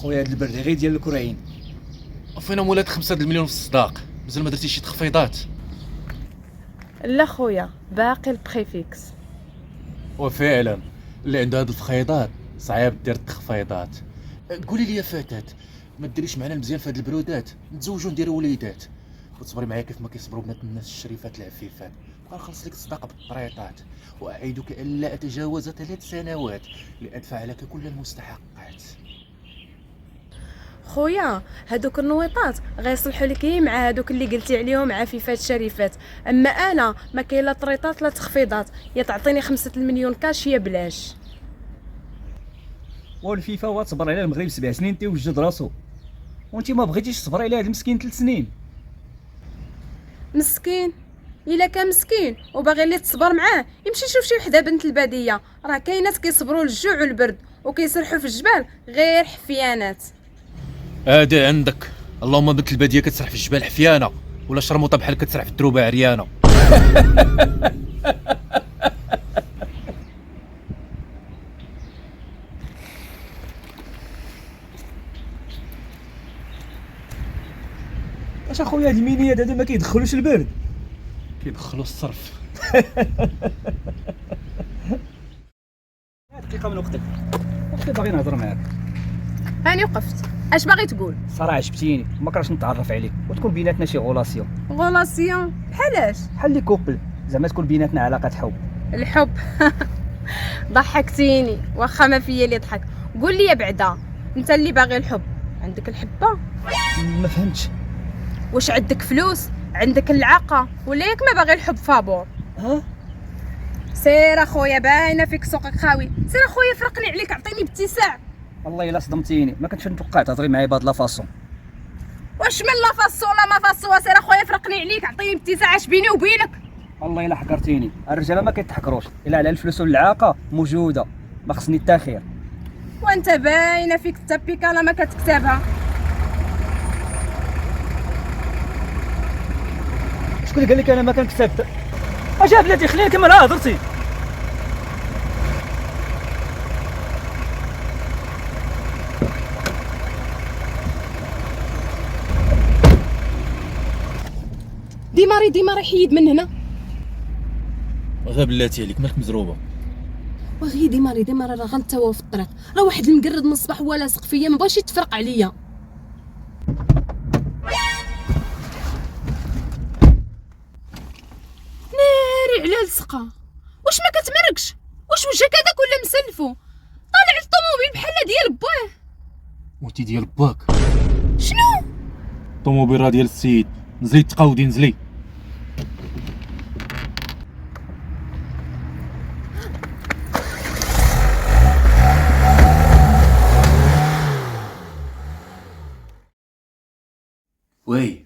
خويا هاد البرد غير ديال الكراعين. فينا مولات 5 المليون في الصداق، مازال ما درتيش شي تخفيضات؟ لا خويا باقي البريفيكس. وفعلا اللي عنده هاد الفخيضات صعيب دير التخفيضات. قولي لي يا فتاة، ما ديريش معنا المزيان في هاد البرودات، نتزوجوا نديروا وليدات وتصبري معايا كيف ما كيصبروا بنات الناس الشريفات العفيفات. بقى نخلص لك الصداقه بالطريطات، واعيدك الا اتجاوز 3 سنوات لادفع لك كل المستحقات. خويا هادوك النويطات غيصلحوا لك مع هادوك اللي قلتي عليهم عفيفات شريفات، اما انا ما كاين لا طريطات لا تخفيضات، يا تعطيني 5 المليون كاش يا بلاش. والفيفا هو تصبر على المغرب 7 سنين تيوجد راسو، وانت ما بغيتيش تصبري على هاد المسكين 3 سنين. مسكين؟ الا كان مسكين وباغي اللي تصبر معاه يمشي يشوف شي وحده بنت الباديه، راه كاينات كيصبروا للجوع والبرد وكيسرحوا في الجبال غير حفيانات. هادي عندك، اللهم بنت الباديه كتسرح في الجبال حفيانه، ولا شرموطه بحال كتسرح في الدروبه عريانه. اش اخويا هاد المينيات هادو ما كيدخلوش البرد؟ كيدخلوا الصرف. دقيقه من وقتك، وقت باغي نهضر معاك. هاني وقفت، اش باغي تقول؟ صراحه عجبتيني وما كرهتش نتعرف عليك وتكون بيناتنا شي غولاسيون، غولاسيون بحالاش؟ بحال لي كوبل، زعما تكون بيناتنا علاقه حب. الحب؟ ضحكتيني، واخا ما فيا اللي ضحك. قول لي بعدا، انت اللي باغي الحب عندك الحبه؟ ما فهمتش. واش عندك فلوس؟ عندك العاقه؟ ولا ياك ما باغي الحب فابور؟ ها سير اخويا باينه فيك سوقك خاوي، سير اخويا فرقني عليك عطيني باتساع. والله الا صدمتيني، ما كنتش نتوقع تهضري معايا بهاد لا فاصون. واش من لا فاسو ولا ما فاسو؟ سير اخويا فرقني عليك عطيني باتساع، اش بيني وبينك؟ والله الا حكرتيني، الرجاله ما كيتحكروش الا على الفلوس والعاقه موجوده، ما خصني التاخير. وانت باينه فيك التابيكالا ما كتكتبها. شكون اللي قال لك انا ما كنكتب؟ اجا بلاتي خليني نكمل هضرتي. ديماري حيد من هنا. غير بلاتي عليك، مالك مزروبه؟ وغي ديماري راه غنتوا في الطريق، راه واحد المقرد من الصباح هو لاصق فيا، ما بغاش يتفرق عليا. ناري على لصقه، واش ما كتمرقش؟ واش وجهك هذاك ولا مسلفو؟ طالع الطوموبيل بحال ديال باه. وانتي ديال باك؟ شنو؟ الطوموبيل راه ديال السيد، نزلي تقاودي نزلي. وي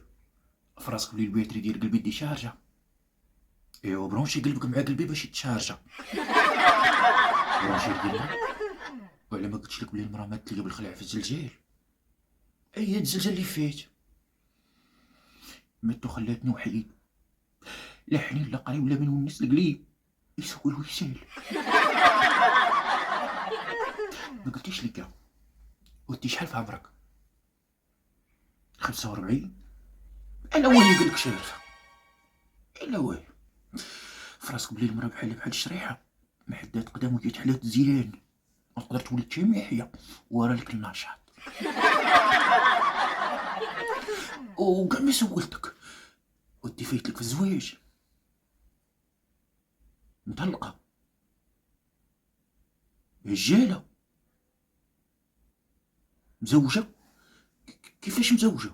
فراسك بلي البيتري ديال قلبي دي شارجه. ايوا برونشي قلبك مع قلبي باش يتشارجا. برونشي قلبك. وعلى ما قلتش لك بلي المراه ما تلقى بالخلع في الزلزال، اي الزلزال اللي فات ماتو خلاتني وحيد، لا حنين لا قريب لا من ونس القليب يسوي الوسال. ما قلتيش لك ودي شحال في عمرك؟ 45. انا وين يقول لك شارفه؟ الا وين فراسك بلي المراه بحال الشريحه، ما حدات قدام وكيتحلات زيان، ما تقدر تولي تشمي يحيى ورا لك النشاط. وكاع ما سولتك ودي فايتلك في الزواج. مطلقه؟ رجاله؟ مزوجه؟ كيفاش مزوجه؟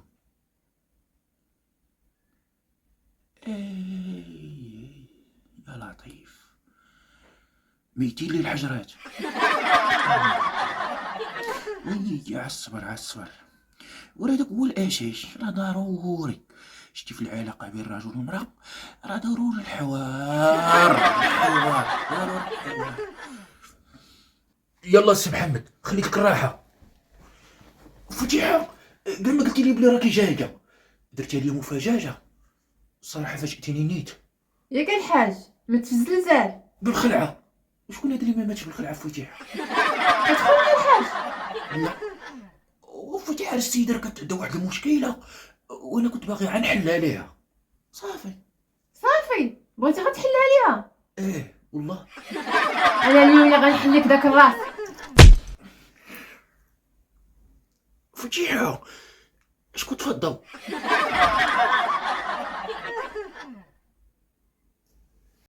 يا لطيف، ميتين لي الحجرات. عالصبر وراه داك هو الاساس، راه ضروري. شتي في العلاقه بين الرجل والمراه راه ضروري الحوار ضروري الحوار. يلا سي محمد خليك الراحه. فتيحه قبل ما قلتي لي بلي راكي جايه درتي لي مفاجاه صراحه، فاجئتيني نيت. ياك الحاج ما تفزلزال وفتح على السيده راه كتعدى واحد المشكله وانا كنت باغي غنحل عليها. صافي. صافي بغيتي غتحل عليها؟ ايه والله. انا اليوم اللي غنحل لك داك الراس. فتيحه اش كنت في الضو؟